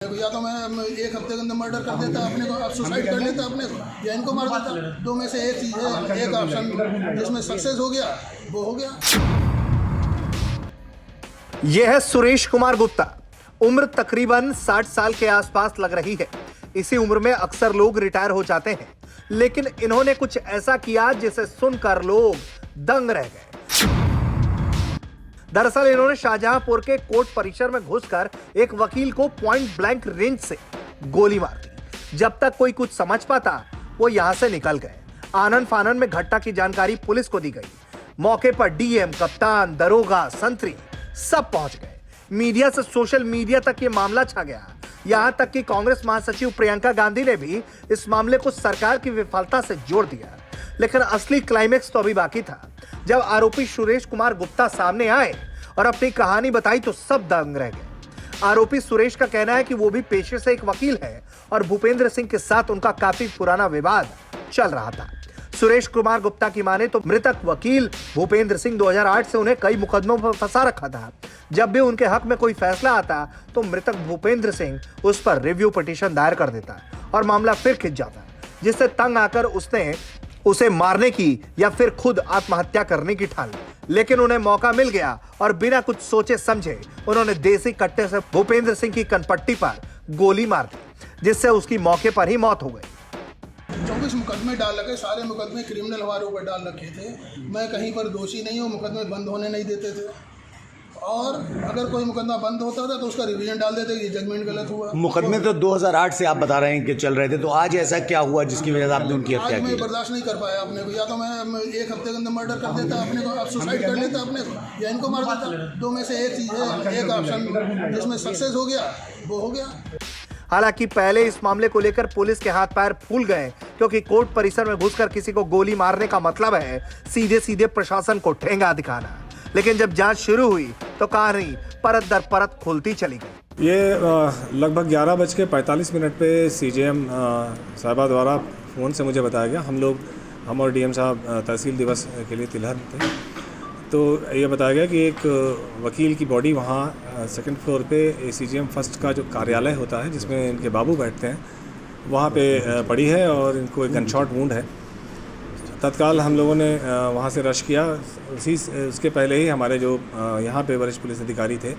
या तो मैं एक हफ्ते के अंदर मर्डर कर देता अपने को, अब सुसाइड कर लेता अपने को, या इनको मार देता। दो में से एक चीज़ है, एक ऑप्शन जिसमें सक्सेस हो गया वो हो गया। यह है सुरेश कुमार गुप्ता। उम्र तकरीबन 60 साल के आसपास लग रही है। इसी उम्र में अक्सर लोग रिटायर हो जाते हैं, लेकिन इन्होंने कुछ ऐसा किया जिसे सुनकर लोग दंग रह गए। दरअसल इन्होंने शाहजहांपुर के कोर्ट परिसर में घुसकर एक वकील को पॉइंट ब्लैंक रेंज से गोली मार दी। जब तक कोई कुछ समझ पाता वो यहां से निकल गए। आनन फानन में घटना की जानकारी पुलिस को दी गई। मौके पर डीएम, कप्तान, दरोगा, संतरी सब पहुंच गए। मीडिया से सोशल मीडिया तक ये मामला छा गया। यहां तक कि कांग्रेस महासचिव प्रियंका गांधी ने भी इस मामले को सरकार की विफलता से जोड़ दिया। लेकिन असली क्लाइमेक्स तो अभी बाकी था। जब आरोपी सुरेश कुमार गुप्ता सामने आए और अपनी कहानी बताई तो सब दंग रह गए। आरोपी सुरेश का कहना है कि वो भी पेशे से एक वकील है और भूपेंद्र सिंह के साथ उनका काफी पुराना विवाद चल रहा था। सुरेश कुमार गुप्ता की माने तो मृतक वकील भूपेंद्र सिंह 2008 से उन्हें कई मुकदमों पर फंसा रखा था। जब भी उनके हक में कोई फैसला आता तो मृतक भूपेंद्र सिंह उस पर रिव्यू पिटीशन दायर कर देता और मामला फिर खिंच जाता, जिससे तंग आकर उसने उसे मारने की या फिर खुद आत्महत्या करने की ठान ली। लेकिन उन्हें मौका मिल गया और बिना कुछ सोचे समझे उन्होंने देसी कट्टे से भूपेंद्र सिंह की कनपट्टी पर गोली मार दी, जिससे उसकी मौके पर ही मौत हो गई। 24 मुकदमे डाल रखे, सारे मुकदमे क्रिमिनल हमारे ऊपर डाल रखे थे। मैं कहीं पर दोषी नहीं हूँ, मुकदमे बंद होने नहीं देते थे। और अगर कोई मुकदमा बंद होता था तो उसका रिवीजन डाल देते कि जजमेंट गलत हुआ। मुकदमे तो 2008 से आप बता रहे हैं कि चल रहे थे, तो आज ऐसा क्या हुआ जिसकी वजह से आपने उनकी हत्या आज मैं की? बर्दाश्त नहीं कर पाया अपने को, या तो मैं एक हफ्ते के अंदर मर्डर कर देता अपने को, अब सुसाइड कर लेता अपने को, या इनको मार देता। दो में से एक चीज़ है, एक ऑप्शन जिसमें सक्सेस हो गया वो हो गया। हालांकि पहले इस मामले को लेकर पुलिस के हाथ पैर फूल गए, क्योंकि कोर्ट परिसर में घुसकर किसी को गोली मारने का मतलब है सीधे सीधे प्रशासन को ठेंगा दिखाना। लेकिन जब जांच शुरू हुई तो कहानी परत दर परत खुलती चली गई। ये लगभग 11:45 पे सीजेएम साहिबा द्वारा फ़ोन से मुझे बताया गया। हम और डीएम साहब तहसील दिवस के लिए तिलहन थे, तो ये बताया गया कि एक वकील की बॉडी वहाँ सेकंड फ्लोर पे सीजेएम फर्स्ट का जो कार्यालय होता है जिसमें इनके बाबू बैठते हैं, वहाँ पे पड़ी है और इनको एक गनशॉट वुंड है। तत्काल हम लोगों ने वहाँ से रश किया। उसके पहले ही हमारे जो यहाँ पे वरिष्ठ पुलिस अधिकारी थे,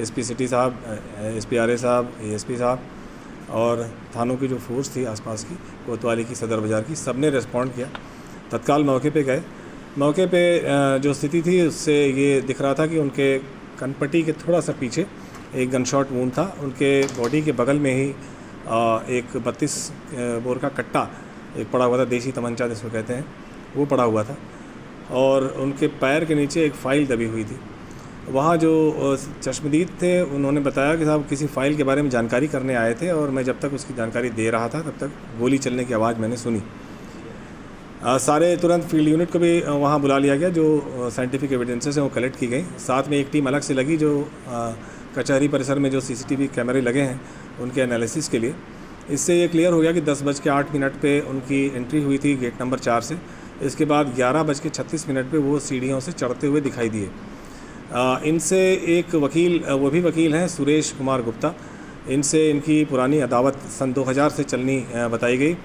एसपी सिटी साहब, एसपी आरए साहब, एएसपी साहब और थानों की जो फोर्स थी आसपास की, कोतवाली की, सदर बाज़ार की, सब ने रिस्पॉन्ड किया। तत्काल मौके पे गए। मौके पे जो स्थिति थी उससे ये दिख रहा था कि उनके कनपट्टी के थोड़ा सा पीछे एक गनशॉट वुंड था। उनके बॉडी के बगल में ही एक 32 बोर का कट्टा एक पड़ा हुआ था, देसी तमंचा जिसको कहते हैं, वो पड़ा हुआ था। और उनके पैर के नीचे एक फ़ाइल दबी हुई थी। वहाँ जो चश्मदीद थे उन्होंने बताया कि साहब किसी फ़ाइल के बारे में जानकारी करने आए थे और मैं जब तक उसकी जानकारी दे रहा था तब तक गोली चलने की आवाज़ मैंने सुनी। सारे तुरंत फील्ड यूनिट को भी वहाँ बुला लिया गया, जो साइंटिफिक एविडेंसेस हैं वो कलेक्ट की गई। साथ में एक टीम अलग से लगी जो कचहरी परिसर में जो सीसीटीवी कैमरे लगे हैं उनके एनालिसिस के लिए। इससे ये क्लियर हो गया कि 10:08 पे उनकी एंट्री हुई थी गेट नंबर 4 से। इसके बाद 11:36 पे वो सीढ़ियों से चढ़ते हुए दिखाई दिए। इनसे एक वकील, वो भी वकील हैं, सुरेश कुमार गुप्ता, इनसे इनकी पुरानी अदावत सन 2000 से चलनी बताई गई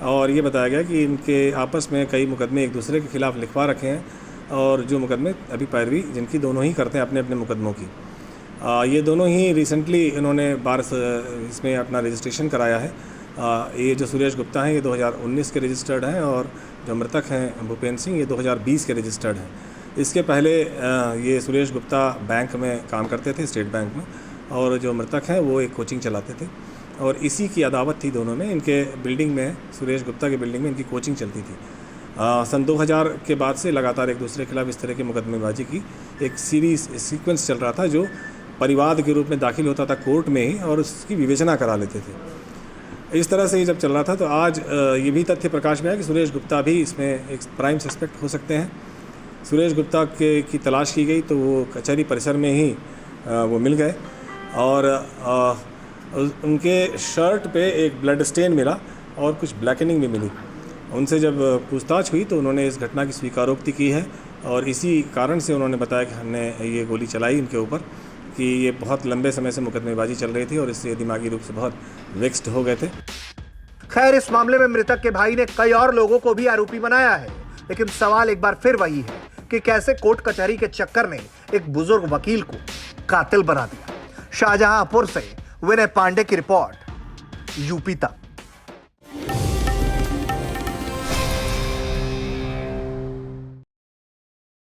और ये बताया गया कि इनके आपस में कई मुकदमे एक दूसरे के खिलाफ लिखवा रखे हैं और जो मुकदमे अभी पैरवी जिनकी दोनों ही करते हैं अपने अपने मुकदमों की। ये दोनों ही रिसेंटली इन्होंने बार इसमें अपना रजिस्ट्रेशन कराया है। ये जो सुरेश गुप्ता हैं ये 2019 के रजिस्टर्ड हैं और जो मृतक हैं भूपेंद्र सिंह ये 2020 के रजिस्टर्ड हैं। इसके पहले ये सुरेश गुप्ता बैंक में काम करते थे, स्टेट बैंक में, और जो मृतक हैं वो एक कोचिंग चलाते थे और इसी की अदावत थी दोनों में। इनके बिल्डिंग में, सुरेश गुप्ता के बिल्डिंग में इनकी कोचिंग चलती थी। सन 2000 के बाद से लगातार एक दूसरे के खिलाफ इस तरह की मुकदमेबाजी की एक सीक्वेंस चल रहा था, जो परिवाद के रूप में दाखिल होता था कोर्ट में ही और उसकी विवेचना करा लेते थे। इस तरह से ये जब चल रहा था तो आज ये भी तथ्य प्रकाश में आया कि सुरेश गुप्ता भी इसमें एक प्राइम सस्पेक्ट हो सकते हैं। सुरेश गुप्ता की तलाश की गई तो वो कचहरी परिसर में ही वो मिल गए और उनके शर्ट पे एक ब्लड स्टेन मिला और कुछ ब्लैकनिंग भी मिली। उनसे जब पूछताछ हुई तो उन्होंने इस घटना की स्वीकारोक्ति की है और इसी कारण से उन्होंने बताया कि हमने ये गोली चलाई इनके ऊपर कि ये बहुत लंबे समय से मुकदमेबाजी चल रही थी और इससे दिमागी रूप से बहुत वेक्स्ड हो गए थे। खैर, इस मामले में मृतक के भाई ने कई और लोगों को भी आरोपी बनाया है, लेकिन सवाल एक बार फिर वही है कि कैसे कोर्ट कचहरी के चक्कर ने एक बुजुर्ग वकील को कातिल बना दिया। शाहजहांपुर से विनय पांडे की रिपोर्ट, यूपी तक।